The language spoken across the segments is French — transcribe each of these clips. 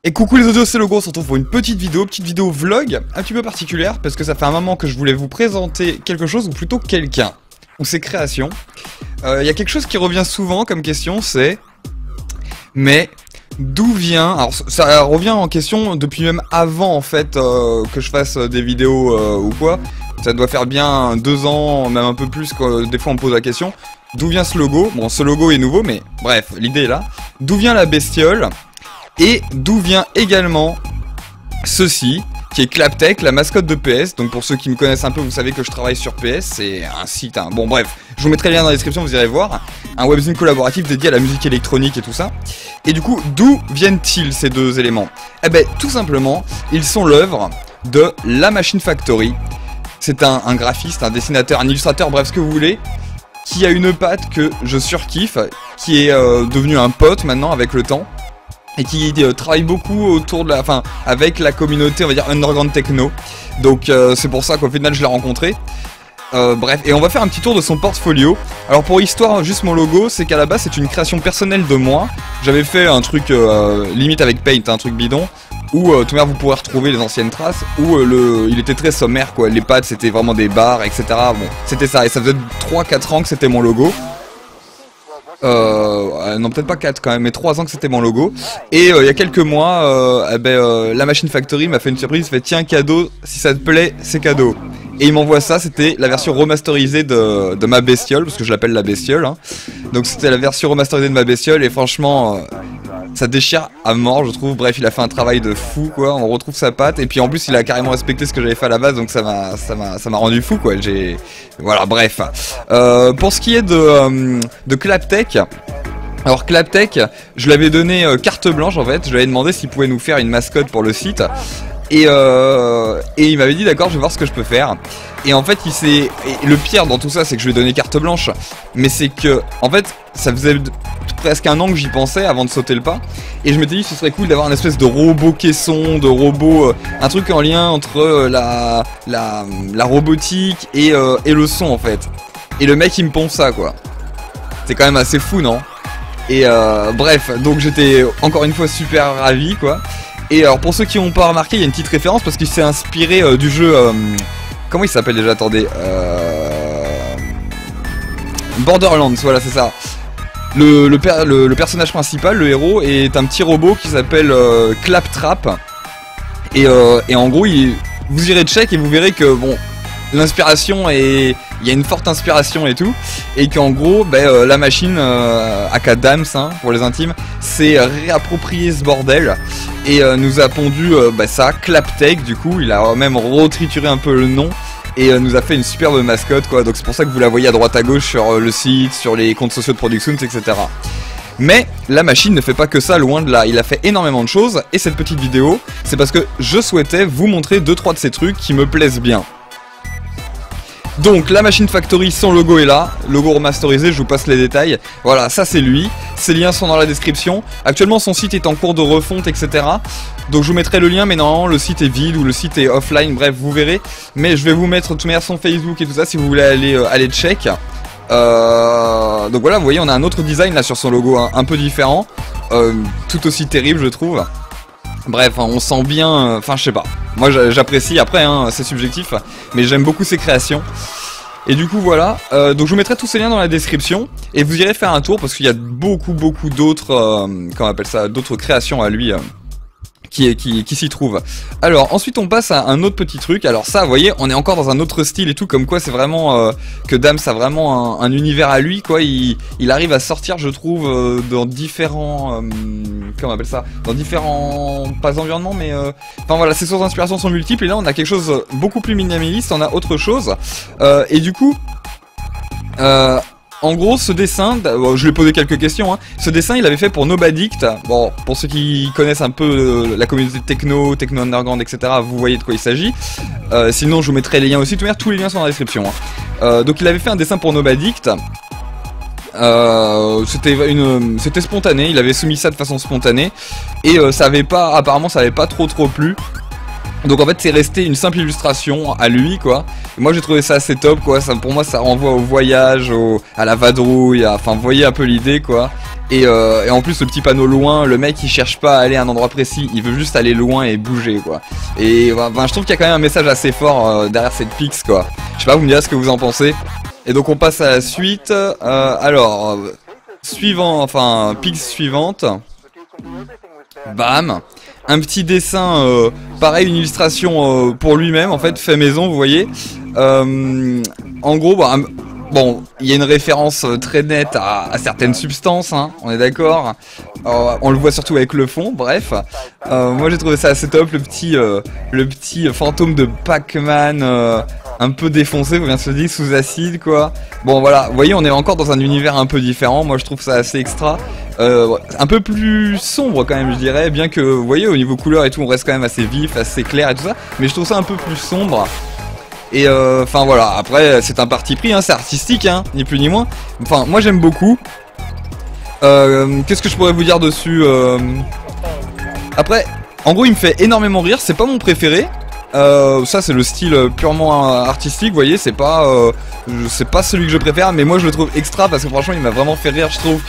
Et coucou les audios, c'est Logo, on se retrouve pour une petite vidéo vlog, un petit peu particulière, parce que ça fait un moment que je voulais vous présenter quelque chose, ou plutôt quelqu'un, ou ses créations. Il y a quelque chose qui revient souvent comme question, c'est... Mais d'où vient... Alors ça revient en question depuis même avant en fait que je fasse des vidéos ou quoi. Ça doit faire bien 2 ans, même un peu plus, que des fois on me pose la question. D'où vient ce logo? Bon, ce logo est nouveau, mais bref, l'idée est là. D'où vient la bestiole? Et d'où vient également ceci, qui est Claptech, la mascotte de PS. Donc pour ceux qui me connaissent un peu, vous savez que je travaille sur PS, c'est un site, hein. Bon bref, je vous mettrai le lien dans la description, vous irez voir. Un webzine collaboratif dédié à la musique électronique et tout ça. Et du coup, d'où viennent-ils ces deux éléments? Eh ben, tout simplement, ils sont l'œuvre de La Machine Factory. C'est un graphiste, un dessinateur, un illustrateur, bref ce que vous voulez, qui a une patte que je surkiffe, qui est devenu un pote maintenant avec le temps. Et qui travaille beaucoup autour de la, enfin, avec la communauté, on va dire underground techno. Donc c'est pour ça qu'au final je l'ai rencontré. Bref, et on va faire un petit tour de son portfolio. Alors pour histoire, juste mon logo, c'est qu'à la base c'est une création personnelle de moi. J'avais fait un truc limite avec Paint, un truc bidon, où tout vous pourrez retrouver les anciennes traces, où il était très sommaire quoi. Les pattes c'était vraiment des barres, etc. Bon, c'était ça, et ça faisait 3-4 ans que c'était mon logo. Non peut-être pas 4 quand même, mais 3 ans que c'était mon logo. Et il y a quelques mois, La Machine Factory m'a fait une surprise, fait tiens cadeau, si ça te plaît c'est cadeau. Et il m'envoie ça, c'était la version remasterisée de ma bestiole, parce que je l'appelle la bestiole, hein. Donc c'était la version remasterisée de ma bestiole, et franchement ça déchire à mort je trouve. Bref, il a fait un travail de fou quoi, on retrouve sa patte, et puis en plus il a carrément respecté ce que j'avais fait à la base, donc ça m'a rendu fou quoi. Voilà, bref. Pour ce qui est de Claptech, alors Claptech, je lui avais donné carte blanche en fait, je lui avais demandé s'il pouvait nous faire une mascotte pour le site. Et il m'avait dit d'accord, je vais voir ce que je peux faire. Et en fait le pire dans tout ça c'est que je lui ai donné carte blanche. Mais c'est que en fait ça faisait presque un an que j'y pensais avant de sauter le pas. Et je m'étais dit ce serait cool d'avoir une espèce de robot caisson, de robot, un truc en lien entre la robotique et le son en fait. Et le mec il me pompe ça quoi. C'est quand même assez fou non? Et bref, donc j'étais encore une fois super ravi quoi. Et alors pour ceux qui n'ont pas remarqué, il y a une petite référence parce qu'il s'est inspiré du jeu... comment il s'appelle déjà? Attendez. Borderlands, voilà c'est ça. Le personnage principal, le héros, est un petit robot qui s'appelle Claptrap. Et en gros, vous irez check et vous verrez que bon, l'inspiration est... Il y a une forte inspiration et tout, et qu'en gros, la machine, aka Dams, hein, pour les intimes, s'est réapproprié ce bordel, et nous a pondu ça, Claptech, du coup, il a même retrituré un peu le nom, et nous a fait une superbe mascotte, quoi, donc c'est pour ça que vous la voyez à droite à gauche sur le site, sur les comptes sociaux de Productions, etc. Mais la machine ne fait pas que ça, loin de là, il a fait énormément de choses, et cette petite vidéo, c'est parce que je souhaitais vous montrer 2-3 de ces trucs qui me plaisent bien. Donc la Machine Factory, son logo est là, logo remasterisé, je vous passe les détails. Voilà, ça c'est lui, ses liens sont dans la description. Actuellement son site est en cours de refonte, etc. Donc je vous mettrai le lien, mais normalement le site est vide ou le site est offline, bref vous verrez. Mais je vais vous mettre de toute manière son Facebook et tout ça si vous voulez aller check. Donc voilà, vous voyez on a un autre design là sur son logo, hein, un peu différent, tout aussi terrible je trouve. Bref, on sent bien, enfin je sais pas, moi j'apprécie, après hein, c'est subjectif, mais j'aime beaucoup ses créations. Et du coup voilà, donc je vous mettrai tous ces liens dans la description, et vous irez faire un tour, parce qu'il y a beaucoup d'autres, comment on appelle ça, d'autres créations à lui, qui s'y trouvent. Alors ensuite on passe à un autre petit truc. Alors ça vous voyez on est encore dans un autre style et tout, comme quoi c'est vraiment que Dams a vraiment un univers à lui quoi. Il arrive à sortir je trouve dans différents comment on appelle ça, dans différents pas environnements mais enfin voilà, ses sources d'inspiration sont multiples, et là on a quelque chose beaucoup plus minimaliste, on a autre chose et du coup en gros, ce dessin, je lui ai posé quelques questions, hein. Ce dessin, il avait fait pour Nobadict. Bon, pour ceux qui connaissent un peu la communauté techno underground, etc., vous voyez de quoi il s'agit. Sinon, je vous mettrai les liens aussi. Tous les liens sont dans la description, hein. Donc, il avait fait un dessin pour Nobadict. C'était spontané. Il avait soumis ça de façon spontanée et ça avait pas, apparemment, ça avait pas trop plu. Donc en fait c'est resté une simple illustration à lui quoi. Et moi j'ai trouvé ça assez top quoi, ça, pour moi ça renvoie au voyage, à la vadrouille, enfin vous voyez un peu l'idée quoi. Et en plus le petit panneau loin, le mec il cherche pas à aller à un endroit précis, il veut juste aller loin et bouger quoi. Et ben, je trouve qu'il y a quand même un message assez fort derrière cette pix quoi. Je sais pas, vous me direz ce que vous en pensez. Et donc on passe à la suite, alors, enfin pix suivante. Bam. Un petit dessin, pareil, une illustration pour lui-même, en fait, fait maison, vous voyez. En gros, bah, bon, il y a une référence très nette à certaines substances, hein, on est d'accord. On le voit surtout avec le fond, bref. Moi j'ai trouvé ça assez top, le petit fantôme de Pac-Man, un peu défoncé, vous bien se dire, sous acide quoi. Bon voilà, vous voyez on est encore dans un univers un peu différent, moi je trouve ça assez extra. Un peu plus sombre quand même je dirais, bien que vous voyez au niveau couleur et tout on reste quand même assez vif, assez clair et tout ça. Mais je trouve ça un peu plus sombre. Et enfin voilà, après c'est un parti pris, hein, c'est artistique, hein, ni plus ni moins. Enfin moi j'aime beaucoup. Qu'est-ce que je pourrais vous dire dessus Après, en gros il me fait énormément rire, c'est pas mon préféré. Ça c'est le style purement artistique, vous voyez, c'est pas celui que je préfère, mais moi je le trouve extra parce que franchement il m'a vraiment fait rire. Je trouve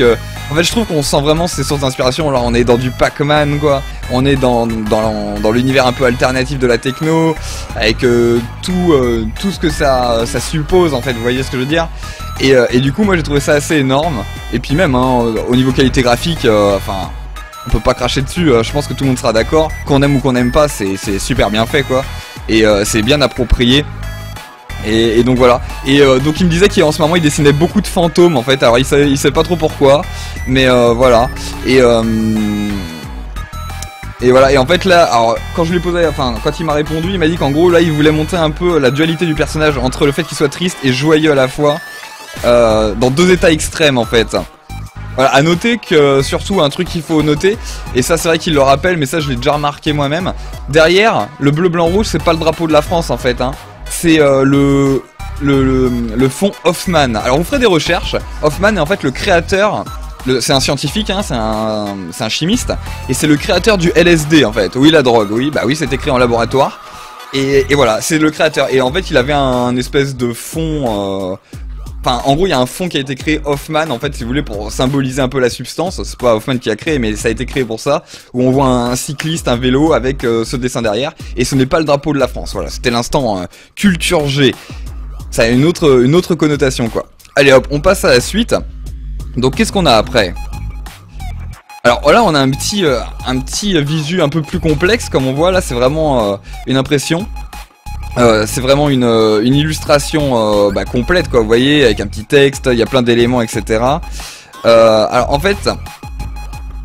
qu'on sent vraiment ses sources d'inspiration. Alors on est dans du Pac-Man quoi, on est dans l'univers un peu alternatif de la techno, avec tout ce que ça suppose en fait, vous voyez ce que je veux dire. Et du coup moi j'ai trouvé ça assez énorme. Et puis même hein, au niveau qualité graphique, enfin on peut pas cracher dessus, je pense que tout le monde sera d'accord. Qu'on aime ou qu'on aime pas, c'est super bien fait quoi. Et c'est bien approprié. Et donc voilà. Et donc il me disait qu'en ce moment il dessinait beaucoup de fantômes en fait. Alors il sait pas trop pourquoi. Mais voilà. Et voilà. Et en fait là, alors quand je lui ai posé, enfin quand il m'a répondu, il m'a dit qu'en gros là il voulait montrer un peu la dualité du personnage entre le fait qu'il soit triste et joyeux à la fois. Dans deux états extrêmes en fait. Voilà, à noter que surtout un truc qu'il faut noter, et ça c'est vrai qu'il le rappelle, mais ça je l'ai déjà remarqué moi-même. Derrière, le bleu, blanc, rouge, c'est pas le drapeau de la France en fait, hein. C'est le fond Hoffman. Alors vous ferez des recherches. Hoffman est en fait le créateur. C'est un scientifique, hein, c'est un chimiste, et c'est le créateur du LSD en fait. Oui, la drogue, oui, bah oui, c'est écrit en laboratoire. Et voilà, c'est le créateur. Et en fait, il avait un espèce de fond. Enfin, en gros, il y a un fond qui a été créé Hoffman, en fait, si vous voulez, pour symboliser un peu la substance. C'est pas Hoffman qui a créé, mais ça a été créé pour ça. Où on voit un cycliste, un vélo, avec ce dessin derrière. Et ce n'est pas le drapeau de la France. Voilà, c'était l'instant culture G. Ça a une autre connotation, quoi. Allez hop, on passe à la suite. Donc, qu'est-ce qu'on a après ? Alors là, on a un petit visu un peu plus complexe, comme on voit. Là, c'est vraiment une impression. C'est vraiment une illustration complète quoi, vous voyez, avec un petit texte, il y a plein d'éléments, etc. Alors en fait,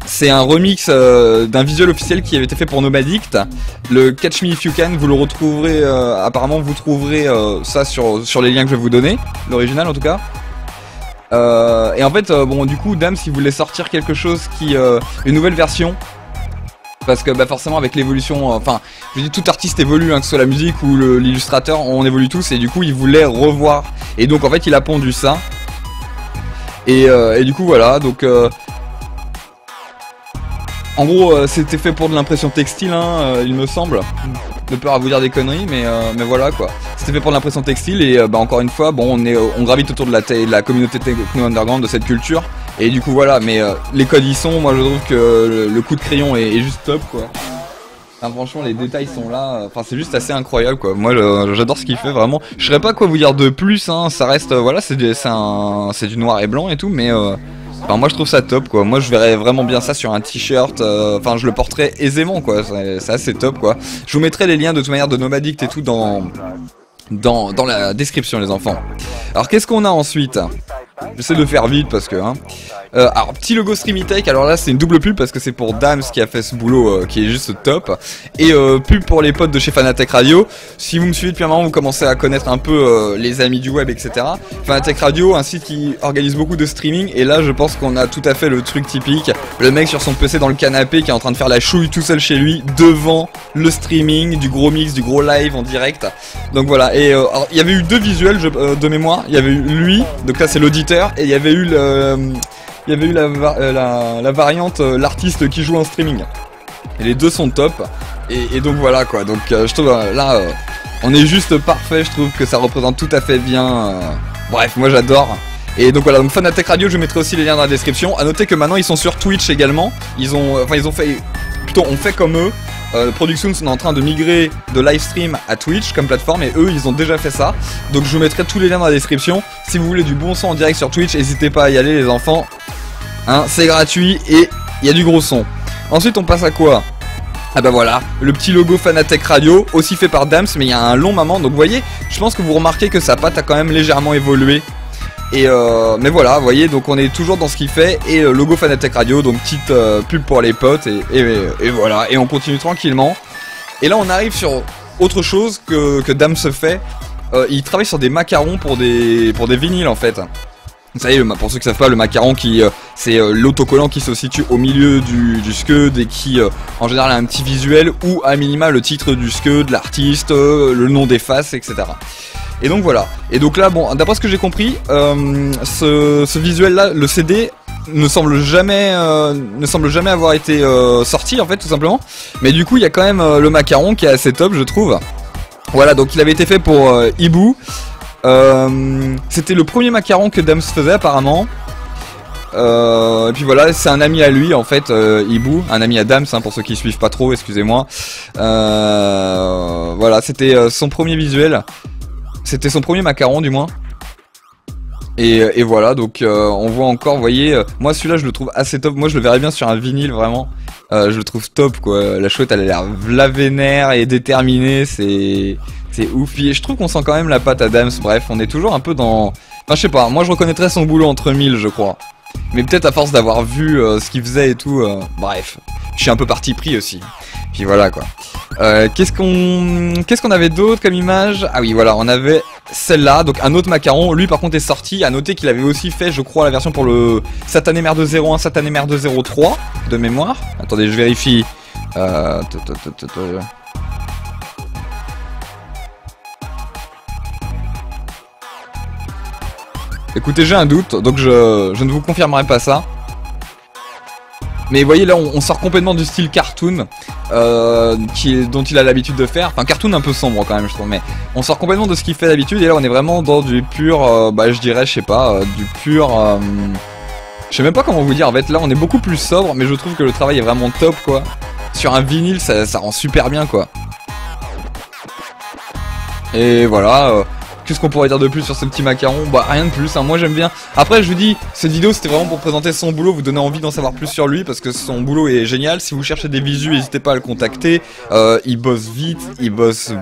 c'est un remix d'un visuel officiel qui avait été fait pour Nomadict. Le Catch Me If You Can, vous le retrouverez, apparemment vous trouverez ça sur les liens que je vais vous donner, l'original en tout cas. Et en fait, bon du coup, Dame, si vous voulez sortir quelque chose une nouvelle version, parce que bah forcément avec l'évolution, enfin je dis tout artiste évolue, hein, que ce soit la musique ou l'illustrateur, on évolue tous, et du coup il voulait revoir, et donc en fait il a pondu ça, et du coup voilà, donc en gros c'était fait pour de l'impression textile, hein, il me semble, de peur à vous dire des conneries, mais voilà quoi, c'était fait pour de l'impression textile, et encore une fois, bon on gravite autour de la communauté techno underground, de cette culture. Et du coup voilà, mais les codes y sont, moi je trouve que le coup de crayon est juste top quoi. Enfin, franchement les détails sont là, enfin c'est juste assez incroyable quoi. Moi j'adore ce qu'il fait vraiment. Je saurais pas quoi vous dire de plus, hein. Ça reste, voilà, c'est du noir et blanc et tout, mais enfin, moi je trouve ça top quoi. Moi je verrais vraiment bien ça sur un t-shirt, enfin je le porterais aisément quoi, c'est assez top quoi. Je vous mettrai les liens de toute manière de Nomadict et tout dans la description les enfants. Alors qu'est-ce qu'on a ensuite ? J'essaie de faire vite parce que alors petit logo Streamitech, alors là c'est une double pub parce que c'est pour Dams qui a fait ce boulot qui est juste top, et pub pour les potes de chez Fanatec Radio. Si vous me suivez depuis un moment, vous commencez à connaître un peu les amis du web, etc. Fanatec Radio, un site qui organise beaucoup de streaming, et là je pense qu'on a tout à fait le truc typique, le mec sur son PC dans le canapé qui est en train de faire la chouille tout seul chez lui devant le streaming, du gros mix, du gros live en direct. Donc voilà, et il y avait eu deux visuels de mémoire, il y avait eu lui, donc là c'est l'auditeur, et il y avait eu la variante, l'artiste qui joue en streaming. Et les deux sont top. Et donc voilà quoi, donc je trouve là on est juste parfait, je trouve que ça représente tout à fait bien. Bref, moi j'adore. Et donc voilà, donc Fanatec Radio, je mettrai aussi les liens dans la description. A noter que maintenant ils sont sur Twitch également. Ils ont fait, plutôt on fait comme eux. Productions sont en train de migrer de livestream à Twitch comme plateforme et eux ils ont déjà fait ça. Donc je vous mettrai tous les liens dans la description. Si vous voulez du bon son en direct sur Twitch, n'hésitez pas à y aller les enfants. Hein, c'est gratuit et il y a du gros son. Ensuite on passe à quoi? Ah bah voilà, le petit logo Fanatec Radio, aussi fait par Dams, mais il y a un long moment. Donc vous voyez, je pense que vous remarquez que sa patte a quand même légèrement évolué. Et mais voilà, vous voyez, donc on est toujours dans ce qu'il fait. Et logo Fanatec Radio, donc petite pub pour les potes. Et voilà, et on continue tranquillement. Et là on arrive sur autre chose que Dams se fait. Il travaille sur des macarons pour des vinyles en fait. Vous savez, pour ceux qui savent pas, le macaron c'est l'autocollant qui se situe au milieu du scud et qui en général a un petit visuel ou à minima le titre du scud, l'artiste, le nom des faces, etc. Et donc voilà. Et donc là, bon, d'après ce que j'ai compris, ce visuel-là, le CD ne semble jamais avoir été sorti en fait, tout simplement. Mais du coup, il y a quand même le macaron qui est assez top, je trouve. Voilà, donc il avait été fait pour Hibou. C'était le premier macaron que Dams faisait apparemment. Et puis voilà, c'est un ami à lui en fait, Hibou, un ami à Dams, hein, pour ceux qui suivent pas trop, excusez-moi. Voilà, c'était son premier visuel. C'était son premier macaron du moins. Et voilà, donc on voit encore, vous voyez, moi celui-là je le trouve assez top. Moi je le verrais bien sur un vinyle vraiment. Je le trouve top quoi. La chouette elle a l'air v'la vénère et déterminée, c'est ouf. Et je trouve qu'on sent quand même la patte à Dams. Bref, on est toujours un peu dans... Enfin je sais pas, moi je reconnaîtrais son boulot entre mille je crois. Mais peut-être à force d'avoir vu ce qu'il faisait et tout, bref. Je suis un peu parti pris aussi. Puis voilà quoi. Qu'est-ce qu'on avait d'autre comme image? Ah oui voilà, on avait celle-là, donc un autre macaron. Lui par contre est sorti. À noter qu'il avait aussi fait, je crois, la version pour le Satané Merde 01, Satané Merde 03 de mémoire. Attendez, je vérifie. Écoutez, j'ai un doute, donc je ne vous confirmerai pas ça. Mais vous voyez là on sort complètement du style cartoon dont il a l'habitude de faire. Enfin cartoon un peu sombre quand même je trouve, mais on sort complètement de ce qu'il fait d'habitude. Et là on est vraiment dans du pur, je dirais, je sais pas, du pur... je sais même pas comment vous dire en fait. Là on est beaucoup plus sobre, mais je trouve que le travail est vraiment top quoi. Sur un vinyle ça rend super bien quoi. Et voilà... Qu'est-ce qu'on pourrait dire de plus sur ce petit macaron? Bah rien de plus, hein. Moi j'aime bien. Après je vous dis, cette vidéo c'était vraiment pour présenter son boulot, vous donner envie d'en savoir plus sur lui parce que son boulot est génial. Si vous cherchez des visus, n'hésitez pas à le contacter. Il bosse vite, il bosse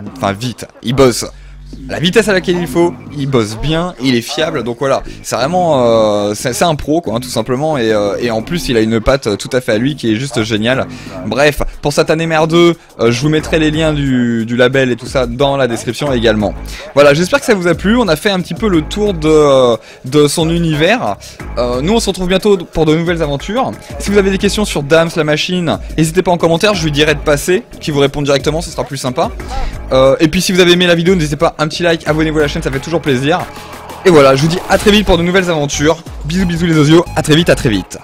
la vitesse à laquelle il faut, il bosse bien, il est fiable, donc voilà, c'est vraiment, c'est un pro quoi, hein, tout simplement, et en plus il a une patte tout à fait à lui qui est juste géniale. Bref, pour Satané Merde 2, je vous mettrai les liens du label et tout ça dans la description également. Voilà, j'espère que ça vous a plu, on a fait un petit peu le tour de son univers. Nous on se retrouve bientôt pour de nouvelles aventures. Si vous avez des questions sur Dams, la machine, n'hésitez pas en commentaire, je lui dirai de passer, qu'il vous réponde directement, ce sera plus sympa. Et puis si vous avez aimé la vidéo, n'hésitez pas, un petit like, abonnez-vous à la chaîne, ça fait toujours plaisir. Et voilà, je vous dis à très vite pour de nouvelles aventures. Bisous bisous les osios, à très vite, à très vite.